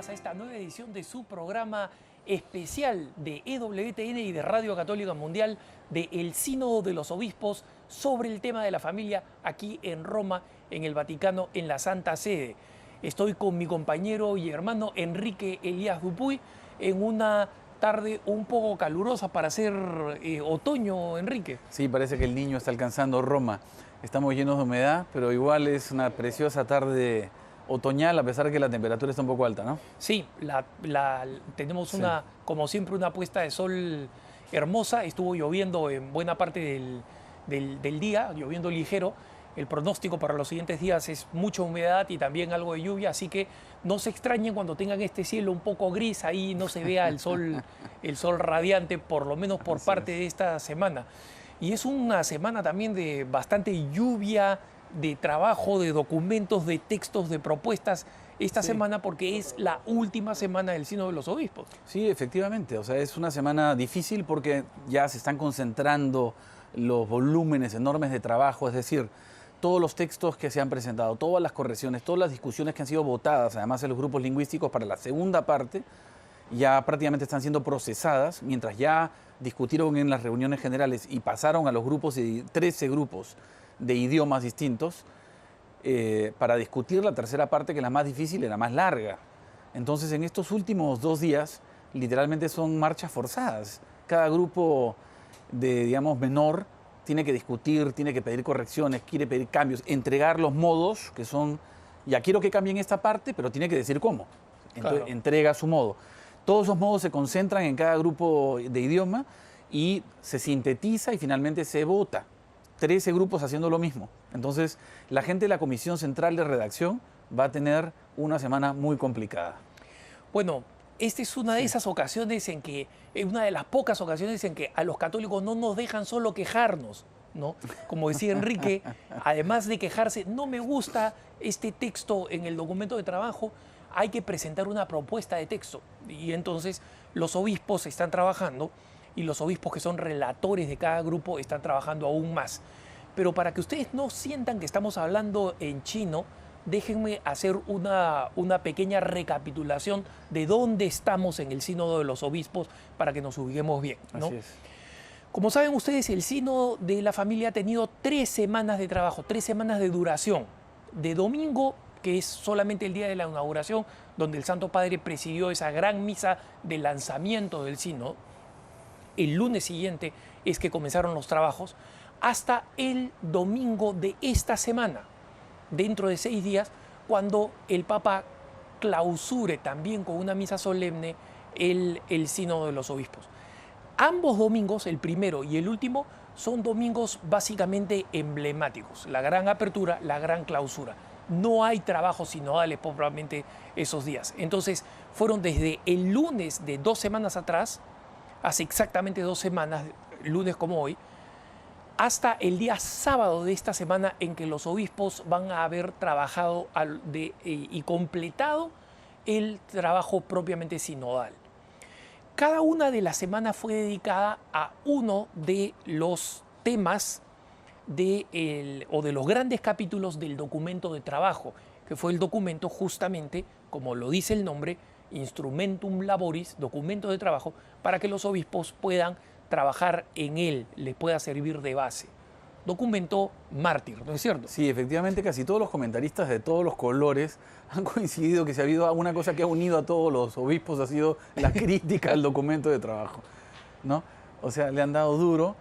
más a esta nueva edición de su programa especial de EWTN y de Radio Católica Mundial de El Sínodo de los Obispos sobre el tema de la familia aquí en Roma, en el Vaticano, en la Santa Sede. Estoy con mi compañero y hermano Enrique Elías Dupuy en una tarde un poco calurosa para ser otoño, Enrique. Sí, parece que el niño está alcanzando Roma. Estamos llenos de humedad, pero igual es una preciosa tarde otoñal, a pesar de que la temperatura está un poco alta, ¿no? Sí, tenemos como siempre, una puesta de sol hermosa. Estuvo lloviendo en buena parte del día, lloviendo ligero. El pronóstico para los siguientes días es mucha humedad y también algo de lluvia, así que no se extrañen cuando tengan este cielo un poco gris, ahí no se vea el sol radiante, por lo menos por parte de esta semana. Y es una semana también de bastante lluvia, de trabajo, de documentos, de textos, de propuestas esta semana, porque es la última semana del Sínodo de los Obispos. Sí, efectivamente. O sea, es una semana difícil porque ya se están concentrando los volúmenes enormes de trabajo, es decir, todos los textos que se han presentado, todas las correcciones, todas las discusiones que han sido votadas, además en los grupos lingüísticos para la segunda parte, ya prácticamente están siendo procesadas, mientras ya discutieron en las reuniones generales y pasaron a los grupos, 13 grupos de idiomas distintos, para discutir la tercera parte, que es la más difícil y la más larga. Entonces, en estos últimos 2 días, literalmente son marchas forzadas. Cada grupo digamos, menor tiene que discutir, tiene que pedir correcciones, quiere pedir cambios, entregar los modos, que son, ya quiero que cambien esta parte, pero tiene que decir cómo. Entonces, claro, entrega su modo. Todos esos modos se concentran en cada grupo de idioma y se sintetiza y finalmente se vota. 13 grupos haciendo lo mismo. Entonces, la gente de la Comisión Central de Redacción va a tener una semana muy complicada. Bueno, esta es una de esas ocasiones en que, una de las pocas ocasiones en que a los católicos no nos dejan solo quejarnos, ¿no? Como decía Enrique, además de quejarse, no me gusta este texto en el documento de trabajo, hay que presentar una propuesta de texto. Y entonces los obispos están trabajando, y los obispos que son relatores de cada grupo están trabajando aún más. Pero para que ustedes no sientan que estamos hablando en chino, déjenme hacer una pequeña recapitulación de dónde estamos en el Sínodo de los Obispos para que nos ubiquemos bien, ¿no? Así es. Como saben ustedes, el Sínodo de la Familia ha tenido 3 semanas de trabajo, 3 semanas de duración. De domingo, que es solamente el día de la inauguración, donde el Santo Padre presidió esa gran misa de lanzamiento del Sínodo. El lunes siguiente es que comenzaron los trabajos, hasta el domingo de esta semana, dentro de 6 días, cuando el Papa clausure también con una misa solemne el Sínodo de los Obispos. Ambos domingos, el primero y el último, son domingos básicamente emblemáticos. La gran apertura, la gran clausura. No hay trabajos sinodales propiamente esos días. Entonces, fueron desde el lunes de 2 semanas atrás, hace exactamente 2 semanas, lunes como hoy, hasta el día sábado de esta semana en que los obispos van a haber trabajado y completado el trabajo propiamente sinodal. Cada una de las semanas fue dedicada a uno de los temas o de los grandes capítulos del documento de trabajo, que fue el documento justamente, como lo dice el nombre, Instrumentum Laboris, documento de trabajo, para que los obispos puedan trabajar en él, les pueda servir de base. Documento mártir, ¿no es cierto? Sí, efectivamente, casi todos los comentaristas de todos los colores han coincidido que si ha habido una cosa que ha unido a todos los obispos ha sido la crítica al documento de trabajo, ¿no? O sea, le han dado duro,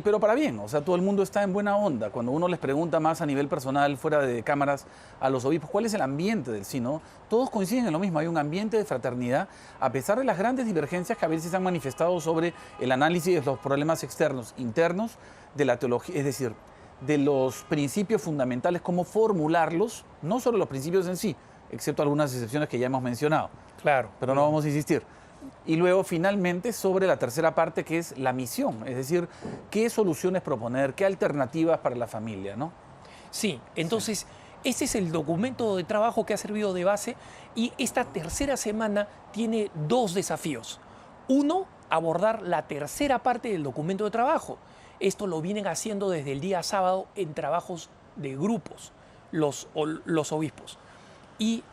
pero para bien. O sea, todo el mundo está en buena onda. Cuando uno les pregunta más a nivel personal, fuera de cámaras, a los obispos, ¿cuál es el ambiente del sínodo? Todos coinciden en lo mismo. Hay un ambiente de fraternidad, a pesar de las grandes divergencias que a veces se han manifestado sobre el análisis de los problemas externos, internos, de la teología, es decir, de los principios fundamentales, cómo formularlos, no solo los principios en sí, excepto algunas excepciones que ya hemos mencionado. Claro. Pero no vamos a insistir. Y luego, finalmente, sobre la tercera parte, que es la misión, es decir, qué soluciones proponer, qué alternativas para la familia, ¿no? Sí, entonces, ese es el documento de trabajo que ha servido de base, y esta tercera semana tiene 2 desafíos. Uno, abordar la tercera parte del documento de trabajo. Esto lo vienen haciendo desde el día sábado en trabajos de grupos, los obispos. Y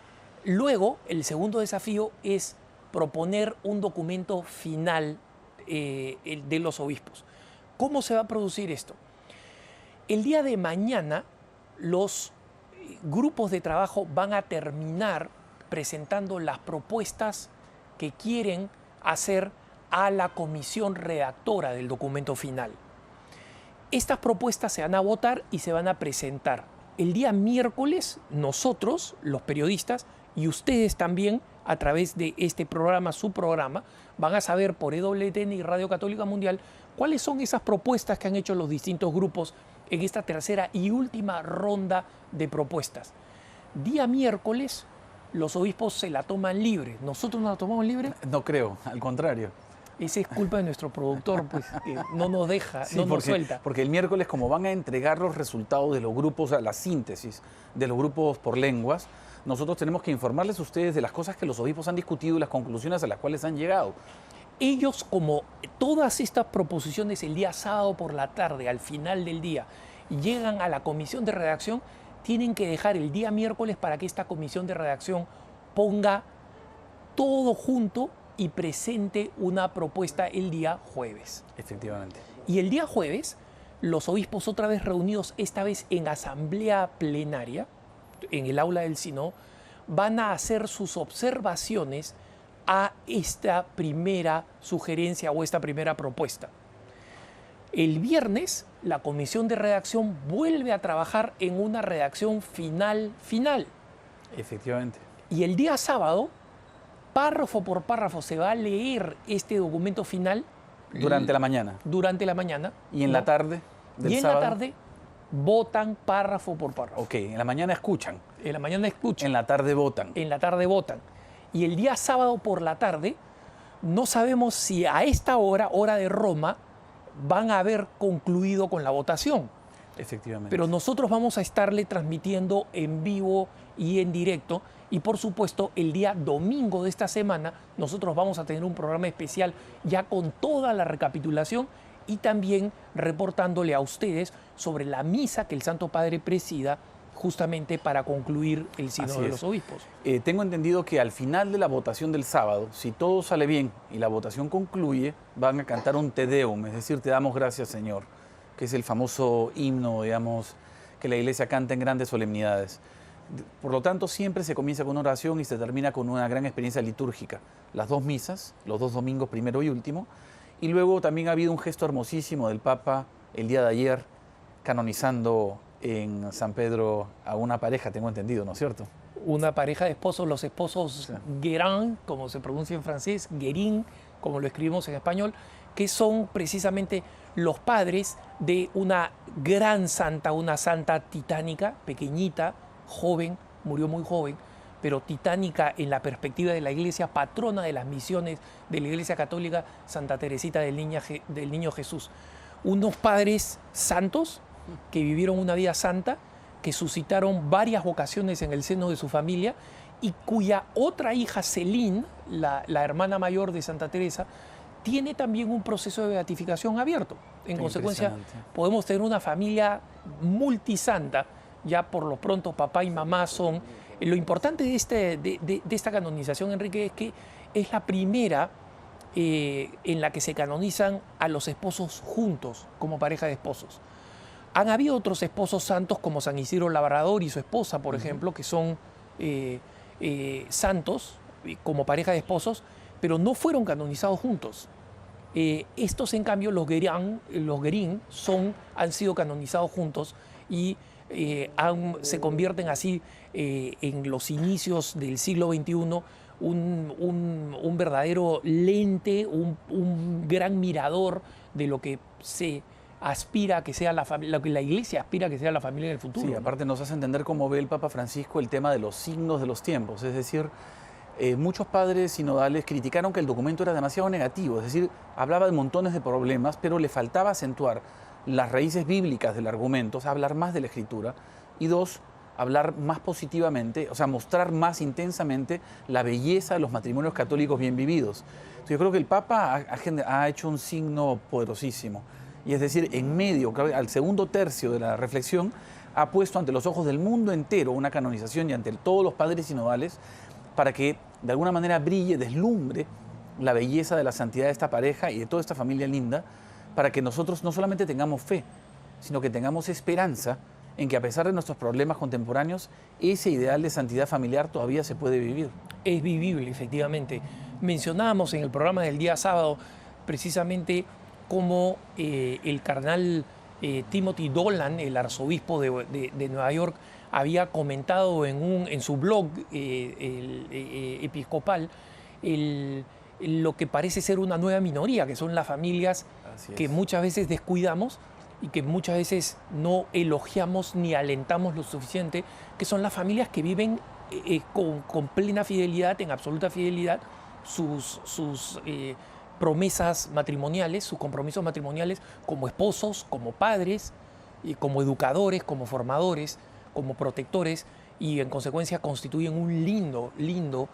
Luego, el segundo desafío es proponer un documento final de los obispos. ¿Cómo se va a producir esto? El día de mañana, los grupos de trabajo van a terminar presentando las propuestas que quieren hacer a la comisión redactora del documento final. Estas propuestas se van a votar y se van a presentar. El día miércoles, nosotros, los periodistas, y ustedes también, a través de este programa, su programa, van a saber por EWTN y Radio Católica Mundial cuáles son esas propuestas que han hecho los distintos grupos en esta tercera y última ronda de propuestas. Día miércoles, los obispos se la toman libre. ¿Nosotros nos la tomamos libre? No creo, al contrario. Esa es culpa de nuestro productor, pues, que no nos deja, Sí, no nos suelta. porque el miércoles, como van a entregar los resultados de los grupos, la síntesis de los grupos por lenguas, nosotros tenemos que informarles a ustedes de las cosas que los obispos han discutido y las conclusiones a las cuales han llegado. Ellos, como todas estas proposiciones el día sábado por la tarde, al final del día, llegan a la comisión de redacción, tienen que dejar el día miércoles para que esta comisión de redacción ponga todo junto y presente una propuesta el día jueves. Efectivamente. Y el día jueves, los obispos otra vez reunidos, esta vez en asamblea plenaria, en el aula del sínodo, van a hacer sus observaciones a esta primera sugerencia o esta primera propuesta. El viernes, la comisión de redacción vuelve a trabajar en una redacción final. Efectivamente. Y el día sábado, párrafo por párrafo, se va a leer este documento final. Durante la mañana. Durante la mañana. ¿Y en la tarde del Y en sábado? la tarde votan párrafo por párrafo. Ok, en la mañana escuchan. En la mañana escuchan. En la tarde votan. En la tarde votan. Y el día sábado por la tarde, no sabemos si a esta hora, hora de Roma, van a haber concluido con la votación. Efectivamente. Pero nosotros vamos a estarle transmitiendo en vivo y en directo. Y por supuesto, el día domingo de esta semana, nosotros vamos a tener un programa especial ya con toda la recapitulación y también reportándole a ustedes sobre la misa que el Santo Padre presida justamente para concluir el sínodo Así de es. los obispos. Tengo entendido que al final de la votación del sábado, si todo sale bien y la votación concluye, van a cantar un Te Deum, es decir, te damos gracias, Señor, que es el famoso himno, digamos, que la Iglesia canta en grandes solemnidades. Por lo tanto, siempre se comienza con una oración y se termina con una gran experiencia litúrgica. Las dos misas, los dos domingos, primero y último. Y luego también ha habido un gesto hermosísimo del Papa el día de ayer, canonizando en San Pedro a una pareja, tengo entendido, ¿no es cierto? Una pareja de esposos, los esposos Sí. Guérin, como se pronuncia en francés, Guérin, como lo escribimos en español, que son precisamente los padres de una gran santa, una santa titánica, pequeñita, joven, murió muy joven, pero titánica en la perspectiva de la Iglesia, patrona de las misiones de la Iglesia Católica, Santa Teresita del Niño Jesús. Unos padres santos que vivieron una vida santa, que suscitaron varias vocaciones en el seno de su familia y cuya otra hija, Celine, la hermana mayor de Santa Teresa, tiene también un proceso de beatificación abierto. En Qué consecuencia, impresionante. podemos tener una familia multisanta. Ya por lo pronto papá y mamá son... Lo importante de esta canonización, Enrique, es que es la primera en la que se canonizan a los esposos juntos, como pareja de esposos. Han habido otros esposos santos como San Isidro Labrador y su esposa, por ejemplo, que son santos como pareja de esposos, pero no fueron canonizados juntos. Estos, en cambio, los Guérin han sido canonizados juntos y se convierten así en los inicios del siglo XXI un verdadero lente, un gran mirador de lo que se aspira a que sea lo que la Iglesia aspira a que sea la familia en el futuro. Sí, ¿no? aparte nos hace entender cómo ve el Papa Francisco el tema de los signos de los tiempos, es decir, muchos padres sinodales criticaron que el documento era demasiado negativo, es decir, hablaba de montones de problemas, pero le faltaba acentuar las raíces bíblicas del argumento, o sea, hablar más de la Escritura, y dos, hablar más positivamente, o sea, mostrar más intensamente la belleza de los matrimonios católicos bien vividos. Entonces, yo creo que el Papa ha hecho un signo poderosísimo, y es decir, en medio, al segundo tercio de la reflexión, ha puesto ante los ojos del mundo entero una canonización y ante todos los padres sinodales para que de alguna manera brille, deslumbre la belleza de la santidad de esta pareja y de toda esta familia linda, para que nosotros no solamente tengamos fe, sino que tengamos esperanza en que a pesar de nuestros problemas contemporáneos, ese ideal de santidad familiar todavía se puede vivir. Es vivible, efectivamente. Mencionábamos en el programa del día sábado precisamente cómo el cardenal Timothy Dolan, el arzobispo de Nueva York, había comentado en su blog episcopal lo que parece ser una nueva minoría, que son las familias que muchas veces descuidamos y que muchas veces no elogiamos ni alentamos lo suficiente, que son las familias que viven con plena fidelidad, en absoluta fidelidad, sus promesas matrimoniales, sus compromisos matrimoniales como esposos, como padres, como educadores, como formadores, como protectores, y en consecuencia constituyen un lindo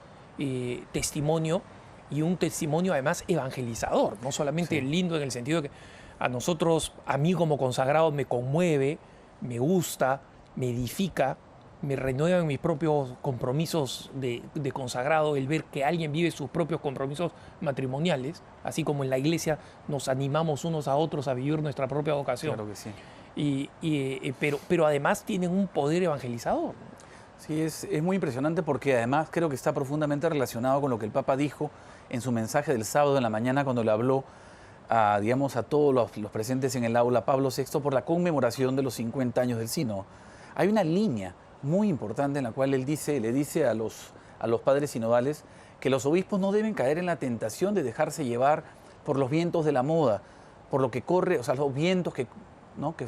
testimonio, y un testimonio además evangelizador, no solamente lindo en el sentido de que a nosotros, a mí como consagrado, me conmueve, me gusta, me edifica, me renueva en mis propios compromisos de consagrado, el ver que alguien vive sus propios compromisos matrimoniales, así como en la iglesia nos animamos unos a otros a vivir nuestra propia vocación. Claro que sí. Pero además tienen un poder evangelizador. Sí, es muy impresionante porque además creo que está profundamente relacionado con lo que el Papa dijo en su mensaje del sábado en la mañana cuando le habló a todos los presentes en el aula Pablo VI por la conmemoración de los 50 años del sínodo. Hay una línea muy importante en la cual él le dice a los padres sinodales que los obispos no deben caer en la tentación de dejarse llevar por los vientos de la moda, por lo que corre, o sea, los vientos que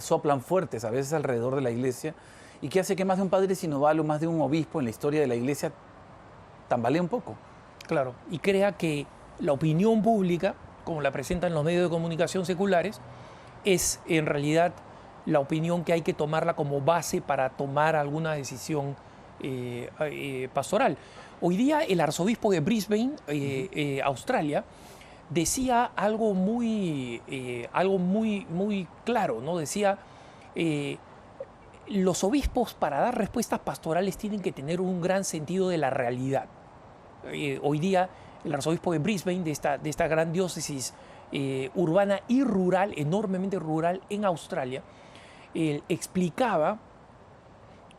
soplan fuertes a veces alrededor de la iglesia y que hace que más de un padre sinodal o más de un obispo en la historia de la iglesia tambalee un poco. Claro, y crea que la opinión pública, como la presentan los medios de comunicación seculares, es en realidad la opinión que hay que tomarla como base para tomar alguna decisión pastoral. Hoy día el arzobispo de Brisbane, Australia, decía algo muy claro, ¿no? Decía, los obispos para dar respuestas pastorales tienen que tener un gran sentido de la realidad. Hoy día el arzobispo de Brisbane, de esta gran diócesis urbana y rural, enormemente rural en Australia, explicaba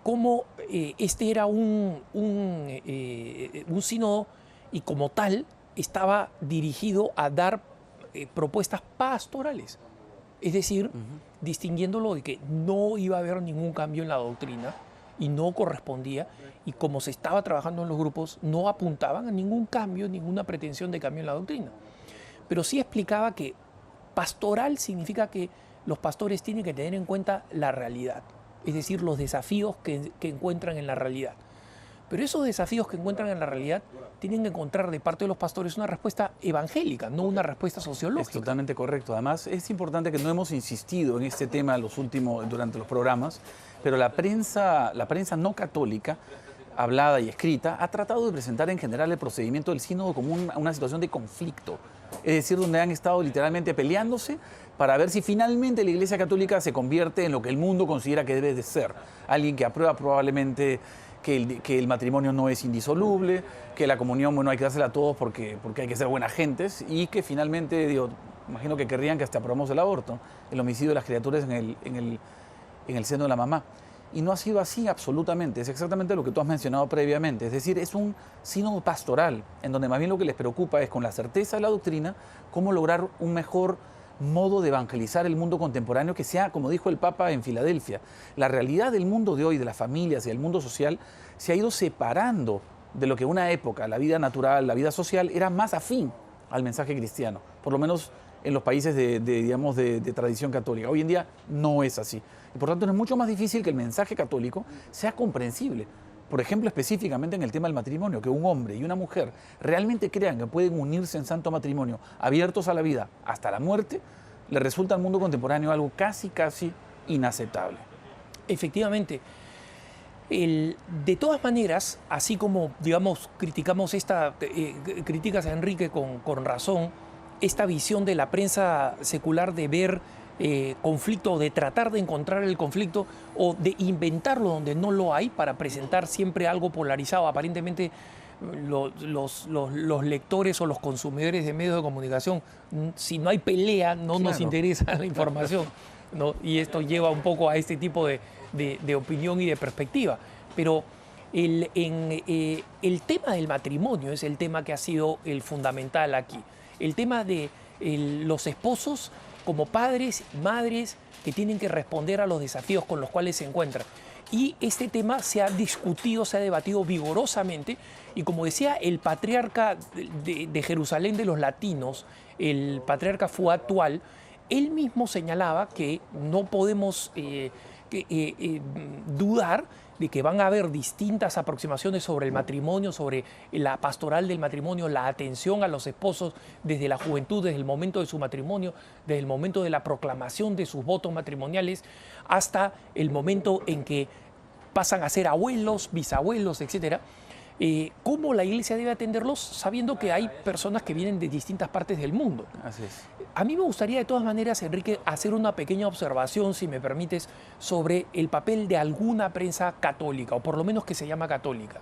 cómo este era un sínodo y como tal estaba dirigido a dar propuestas pastorales. Es decir, distinguiéndolo de que no iba a haber ningún cambio en la doctrina y no correspondía, y como se estaba trabajando en los grupos, no apuntaban a ningún cambio, ninguna pretensión de cambio en la doctrina. Pero sí explicaba que pastoral significa que los pastores tienen que tener en cuenta la realidad, es decir, los desafíos que encuentran en la realidad. Pero esos desafíos que encuentran en la realidad tienen que encontrar de parte de los pastores una respuesta evangélica, no una respuesta sociológica. Es totalmente correcto. Además, es importante que no hemos insistido en este tema durante los programas, pero la prensa no católica, hablada y escrita, ha tratado de presentar en general el procedimiento del sínodo como una situación de conflicto. Es decir, donde han estado literalmente peleándose para ver si finalmente la Iglesia Católica se convierte en lo que el mundo considera que debe de ser. Alguien que aprueba probablemente que el matrimonio no es indisoluble, que la comunión, bueno, hay que dársela a todos porque hay que ser buenas gentes, y que finalmente, imagino que querrían que hasta aprobamos el aborto, el homicidio de las criaturas en el seno de la mamá. Y no ha sido así absolutamente, es exactamente lo que tú has mencionado previamente, es decir, es un sínodo pastoral, en donde más bien lo que les preocupa es, con la certeza de la doctrina, cómo lograr un mejor modo de evangelizar el mundo contemporáneo que sea, como dijo el Papa en Filadelfia, la realidad del mundo de hoy, de las familias y del mundo social, se ha ido separando de lo que una época, la vida natural, la vida social, era más afín al mensaje cristiano, por lo menos en los países de tradición católica. Hoy en día no es así. Y por tanto es mucho más difícil que el mensaje católico sea comprensible. Por ejemplo, específicamente en el tema del matrimonio, que un hombre y una mujer realmente crean que pueden unirse en santo matrimonio, abiertos a la vida hasta la muerte, le resulta al mundo contemporáneo algo casi inaceptable. Efectivamente. De todas maneras, así como, criticamos criticas a Enrique con razón, esta visión de la prensa secular de ver conflicto, o de tratar de encontrar el conflicto, o de inventarlo donde no lo hay para presentar siempre algo polarizado. Aparentemente los lectores o los consumidores de medios de comunicación, si no hay pelea, no nos interesa la información, ¿no? Y esto lleva un poco a este tipo de opinión y de perspectiva. Pero el tema del matrimonio es el tema que ha sido el fundamental aquí. El tema de los esposos como padres, madres, que tienen que responder a los desafíos con los cuales se encuentran. Y este tema se ha discutido, se ha debatido vigorosamente, y como decía el patriarca de Jerusalén de los latinos, el patriarca Fuatual, él mismo señalaba que no podemos dudar de que van a haber distintas aproximaciones sobre el matrimonio, sobre la pastoral del matrimonio, la atención a los esposos desde la juventud, desde el momento de su matrimonio, desde el momento de la proclamación de sus votos matrimoniales, hasta el momento en que pasan a ser abuelos, bisabuelos, etc. ¿Cómo la iglesia debe atenderlos sabiendo que hay personas que vienen de distintas partes del mundo? Así es. A mí me gustaría de todas maneras, Enrique, hacer una pequeña observación, si me permites, sobre el papel de alguna prensa católica, o por lo menos que se llama católica.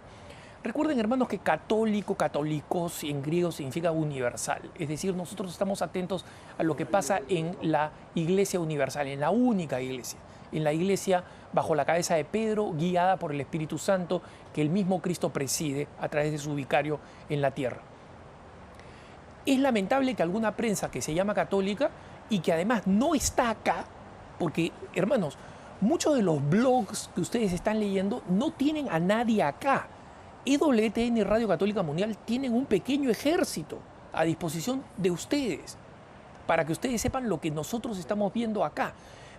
Recuerden, hermanos, que católico, católicos en griego significa universal. Es decir, nosotros estamos atentos a lo que pasa en la iglesia universal, en la única iglesia. En la iglesia bajo la cabeza de Pedro, guiada por el Espíritu Santo, que el mismo Cristo preside a través de su vicario en la tierra. Es lamentable que alguna prensa que se llama católica y que además no está acá, porque, hermanos, muchos de los blogs que ustedes están leyendo no tienen a nadie acá. EWTN y Radio Católica Mundial tienen un pequeño ejército a disposición de ustedes, para que ustedes sepan lo que nosotros estamos viendo acá.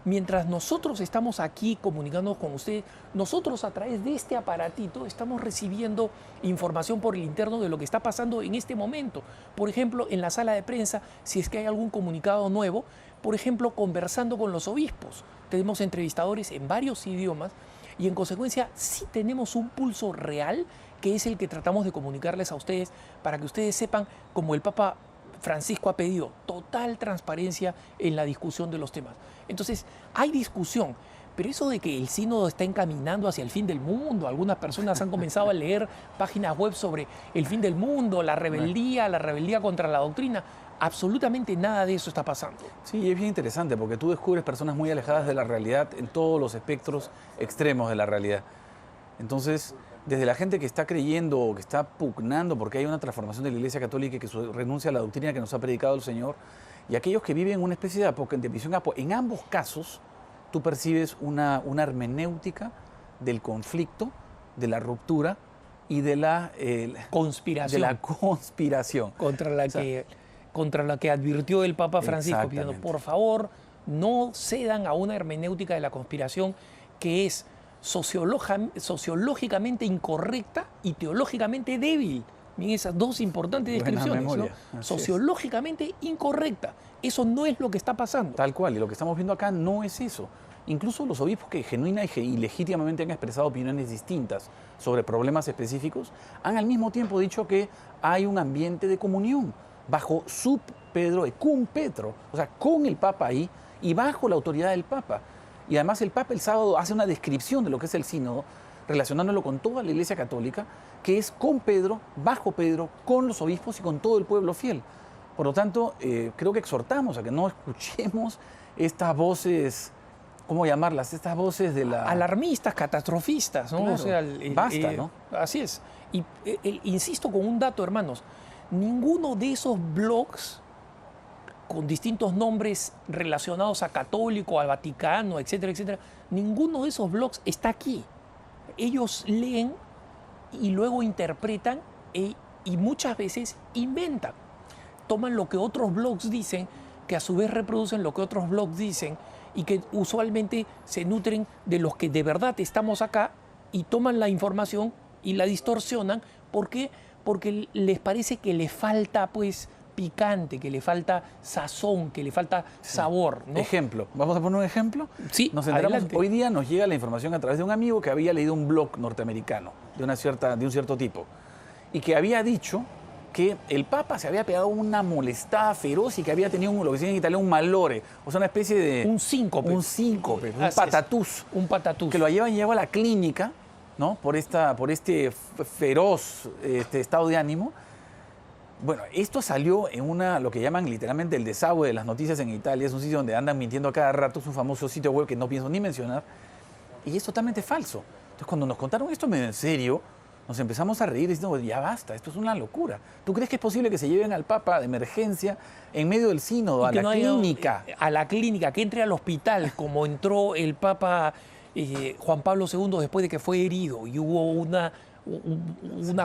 Mientras nosotros estamos aquí comunicándonos con ustedes, nosotros a través de este aparatito estamos recibiendo información por el interno de lo que está pasando en este momento. Por ejemplo, en la sala de prensa, si es que hay algún comunicado nuevo, por ejemplo, conversando con los obispos. Tenemos entrevistadores en varios idiomas y en consecuencia sí tenemos un pulso real, que es el que tratamos de comunicarles a ustedes para que ustedes sepan, como el Papa Francisco ha pedido, total transparencia en la discusión de los temas. Entonces, hay discusión, pero eso de que el sínodo está encaminando hacia el fin del mundo, algunas personas han comenzado a leer páginas web sobre el fin del mundo, la rebeldía contra la doctrina, absolutamente nada de eso está pasando. Sí, es bien interesante porque tú descubres personas muy alejadas de la realidad en todos los espectros extremos de la realidad. Entonces, desde la gente que está creyendo o que está pugnando porque hay una transformación de la Iglesia Católica y que renuncia a la doctrina que nos ha predicado el Señor, y aquellos que viven una especie de visión, en ambos casos tú percibes una hermenéutica del conflicto, de la ruptura y de la conspiración. Contra la que advirtió el Papa Francisco, pidiendo, por favor, no cedan a una hermenéutica de la conspiración que es sociológicamente incorrecta y teológicamente débil. Miren esas dos importantes descripciones, ¿no? Sociológicamente incorrecta. Eso no es lo que está pasando. Tal cual, y lo que estamos viendo acá no es eso. Incluso los obispos que genuina y legítimamente han expresado opiniones distintas sobre problemas específicos, han al mismo tiempo dicho que hay un ambiente de comunión bajo sub Pedro y cum Petro, o sea, con el Papa ahí y bajo la autoridad del Papa. Y además el Papa el sábado hace una descripción de lo que es el sínodo, relacionándolo con toda la Iglesia Católica, que es con Pedro, bajo Pedro, con los obispos y con todo el pueblo fiel. Por lo tanto, creo que exhortamos a que no escuchemos estas voces, ¿cómo llamarlas? Estas voces de la... alarmistas, catastrofistas, ¿no? Claro, o sea, basta, ¿no? Así es. Y insisto con un dato, hermanos. Ninguno de esos blogs con distintos nombres relacionados a católico, al Vaticano, etcétera, etcétera, ninguno de esos blogs está aquí. Ellos leen y luego interpretan y muchas veces inventan. Toman lo que otros blogs dicen, que a su vez reproducen lo que otros blogs dicen y que usualmente se nutren de los que de verdad estamos acá y toman la información y la distorsionan. ¿Por qué? Porque les parece que le falta, pues, picante, que le falta sazón, que le falta sabor, ¿no? Ejemplo, ¿vamos a poner un ejemplo? Sí, nos enteramos, adelante. Hoy día nos llega la información a través de un amigo que había leído un blog norteamericano de un cierto tipo y que había dicho que el Papa se había pegado una molestada feroz y que había tenido lo que se dice en italiano un malore, o sea, una especie de... Un síncope. Un síncope, un Así es. patatús. Un patatús. Que lo lleva a la clínica, ¿no? Por este feroz estado de ánimo. Bueno, esto salió en lo que llaman literalmente el desagüe de las noticias en Italia. Es un sitio donde andan mintiendo a cada rato. Es un famoso sitio web que no pienso ni mencionar. Y es totalmente falso. Entonces, cuando nos contaron esto medio en serio, nos empezamos a reír diciendo, ya basta, esto es una locura. ¿Tú crees que es posible que se lleven al Papa de emergencia en medio del sínodo, a la clínica? A la clínica, que entre al hospital, como entró el Papa Juan Pablo II después de que fue herido, y hubo una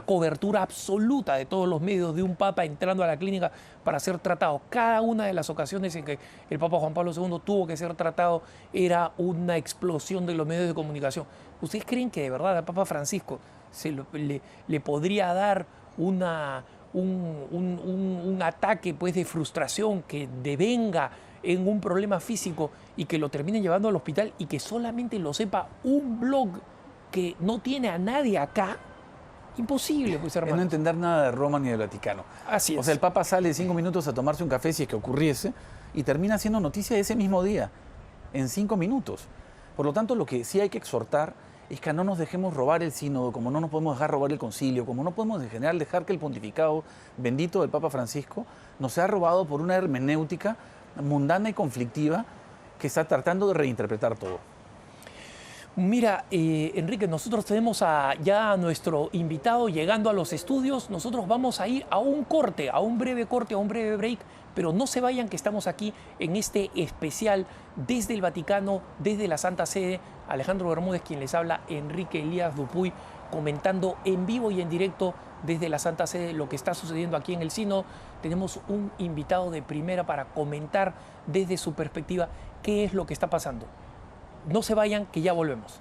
cobertura absoluta de todos los medios de un Papa entrando a la clínica para ser tratado. Cada una de las ocasiones en que el Papa Juan Pablo II tuvo que ser tratado era una explosión de los medios de comunicación. ¿Ustedes creen que de verdad al Papa Francisco le podría dar un ataque pues, de frustración que devenga en un problema físico y que lo terminen llevando al hospital y que solamente lo sepa un blog que no tiene a nadie acá? Imposible, pues, hermano. Es no entender nada de Roma ni del Vaticano. Así es. O sea, el Papa sale 5 minutos a tomarse un café, si es que ocurriese, y termina haciendo noticia ese mismo día, en 5 minutos. Por lo tanto, lo que sí hay que exhortar es que no nos dejemos robar el sínodo, como no nos podemos dejar robar el concilio, como no podemos en general dejar que el pontificado bendito del Papa Francisco nos sea robado por una hermenéutica mundana y conflictiva que está tratando de reinterpretar todo. Mira, Enrique, nosotros tenemos ya a nuestro invitado llegando a los estudios. Nosotros vamos a ir a un corte, a un breve break, pero no se vayan, que estamos aquí en este especial desde el Vaticano, desde la Santa Sede. Alejandro Bermúdez, quien les habla, Enrique Elías Dupuy, comentando en vivo y en directo desde la Santa Sede lo que está sucediendo aquí en el Sínodo. Tenemos un invitado de primera para comentar desde su perspectiva qué es lo que está pasando. No se vayan, que ya volvemos.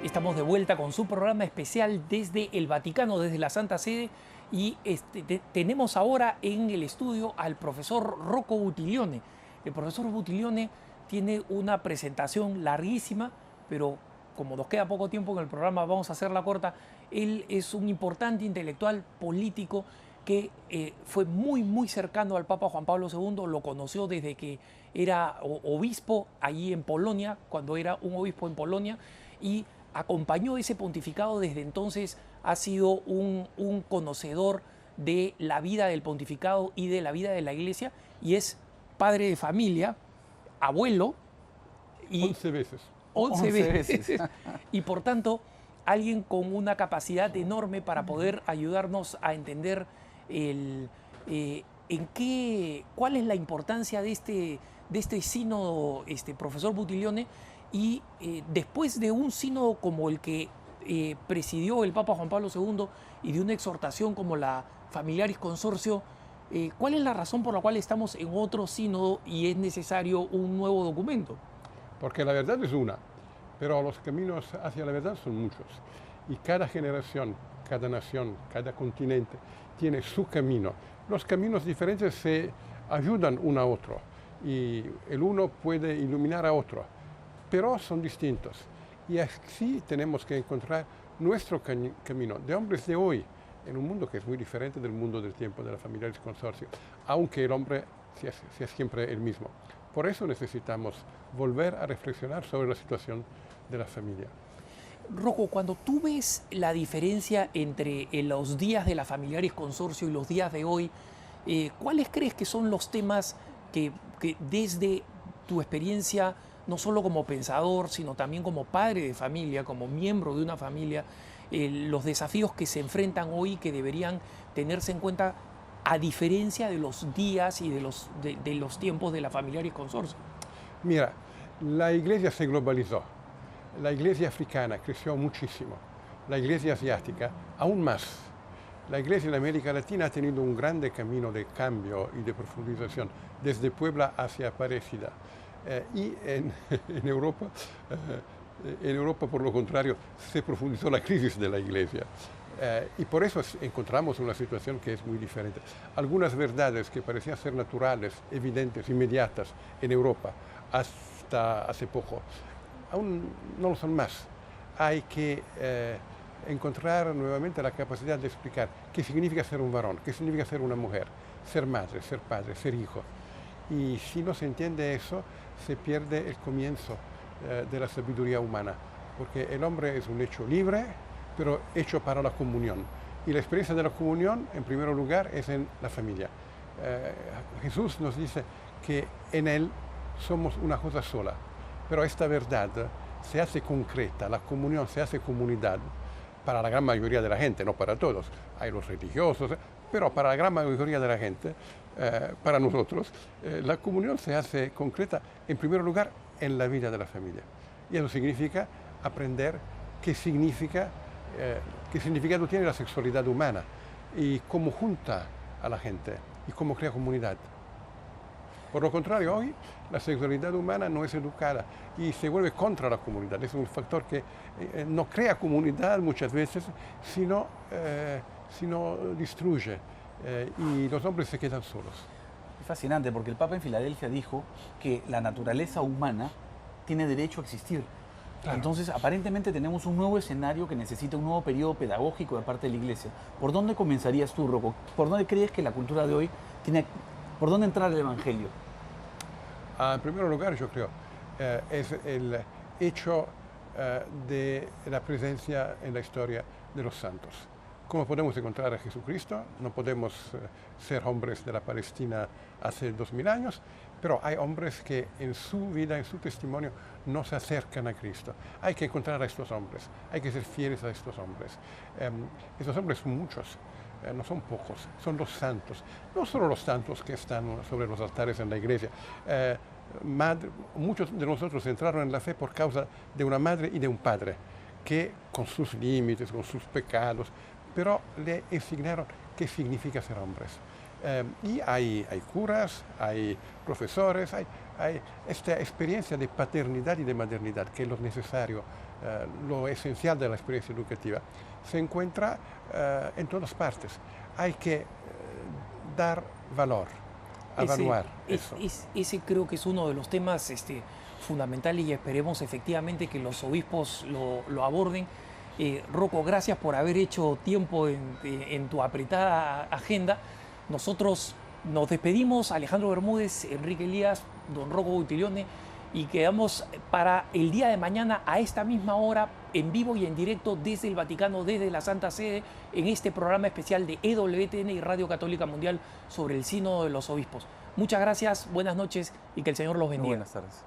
Estamos de vuelta con su programa especial desde el Vaticano, desde la Santa Sede, y tenemos ahora en el estudio al profesor Rocco Buttiglione. El profesor Buttiglione tiene una presentación larguísima, pero como nos queda poco tiempo en el programa, vamos a hacerla corta. Él es un importante intelectual político que fue muy cercano al Papa Juan Pablo II, lo conoció desde que era obispo allí en Polonia, cuando era un obispo en Polonia, y acompañó ese pontificado desde entonces. Ha sido un conocedor de la vida del pontificado y de la vida de la Iglesia, y es padre de familia, abuelo, y 11 veces. 11 veces. Y por tanto, alguien con una capacidad enorme para poder ayudarnos a entender cuál es la importancia de este sínodo, profesor Buttiglione. Y después de un sínodo como el que presidió el Papa Juan Pablo II y de una exhortación como la Familiaris Consortio, ¿cuál es la razón por la cual estamos en otro sínodo y es necesario un nuevo documento? Porque la verdad es una, pero los caminos hacia la verdad son muchos. Y cada generación, cada nación, cada continente tiene su camino. Los caminos diferentes se ayudan uno a otro y el uno puede iluminar a otro, pero son distintos. Y así tenemos que encontrar nuestro camino de hombres de hoy, en un mundo que es muy diferente del mundo del tiempo de la Familiaris Consortio, aunque el hombre sea siempre el mismo. Por eso necesitamos volver a reflexionar sobre la situación de la familia. Rocco, cuando tú ves la diferencia entre los días de la Familiaris Consortio y los días de hoy, ¿cuáles crees que son los temas que desde tu experiencia, no solo como pensador, sino también como padre de familia, como miembro de una familia, los desafíos que se enfrentan hoy que deberían tenerse en cuenta a diferencia de los días y de los tiempos de la Familiaris Consortio? Mira, la iglesia se globalizó. La iglesia africana creció muchísimo. La iglesia asiática aún más. La Iglesia en América Latina ha tenido un grande camino de cambio y de profundización, desde Puebla hacia Aparecida. Y en Europa, por lo contrario, se profundizó la crisis de la Iglesia. Y por eso encontramos una situación que es muy diferente. Algunas verdades que parecían ser naturales, evidentes, inmediatas en Europa hasta hace poco, aún no lo son más. Hay que encontrar nuevamente la capacidad de explicar qué significa ser un varón, qué significa ser una mujer, ser madre, ser padre, ser hijo. Y si no se entiende eso, se pierde el comienzo de la sabiduría humana, porque el hombre es un hecho libre, pero hecho para la comunión. Y la experiencia de la comunión, en primer lugar, es en la familia. Jesús nos dice que en Él somos una cosa sola, pero esta verdad se hace concreta, la comunión se hace comunidad para la gran mayoría de la gente, no para todos. Hay los religiosos, pero para la gran mayoría de la gente, para nosotros, la comunión se hace concreta, en primer lugar, en la vida de la familia. Y eso significa aprender qué significado tiene la sexualidad humana y cómo junta a la gente y cómo crea comunidad. Por lo contrario, hoy la sexualidad humana no es educada y se vuelve contra la comunidad. Es un factor que no crea comunidad muchas veces, sino destruye y los hombres se quedan solos. Es fascinante porque el Papa en Filadelfia dijo que la naturaleza humana tiene derecho a existir. Claro. Entonces, aparentemente tenemos un nuevo escenario que necesita un nuevo periodo pedagógico de parte de la Iglesia. ¿Por dónde comenzarías tú, Rocco? ¿Por dónde crees que la cultura de hoy tiene... ¿Por dónde entrar el Evangelio? En primer lugar, yo creo, es el hecho de la presencia en la historia de los santos. ¿Cómo podemos encontrar a Jesucristo? No podemos ser hombres de la Palestina hace 2000 años, pero hay hombres que en su vida, en su testimonio, no se acercan a Cristo. Hay que encontrar a estos hombres, hay que ser fieles a estos hombres. Estos hombres son muchos, no son pocos, son los santos. No solo los santos que están sobre los altares en la iglesia. Muchos de nosotros entraron en la fe por causa de una madre y de un padre, que con sus límites, con sus pecados, pero le enseñaron qué significa ser hombres. Y hay curas, hay profesores, hay esta experiencia de paternidad y de maternidad, que es lo necesario, lo esencial de la experiencia educativa. Se encuentra en todas partes. Hay que dar valor, evaluar eso. Ese creo que es uno de los temas fundamentales y esperemos efectivamente que los obispos lo aborden. Rocco, gracias por haber hecho tiempo en tu apretada agenda. Nosotros nos despedimos, Alejandro Bermúdez, Enrique Elías, don Rocco Buttiglione, y quedamos para el día de mañana a esta misma hora, en vivo y en directo desde el Vaticano, desde la Santa Sede, en este programa especial de EWTN y Radio Católica Mundial sobre el Sínodo de los Obispos. Muchas gracias, buenas noches y que el Señor los bendiga. Buenas tardes.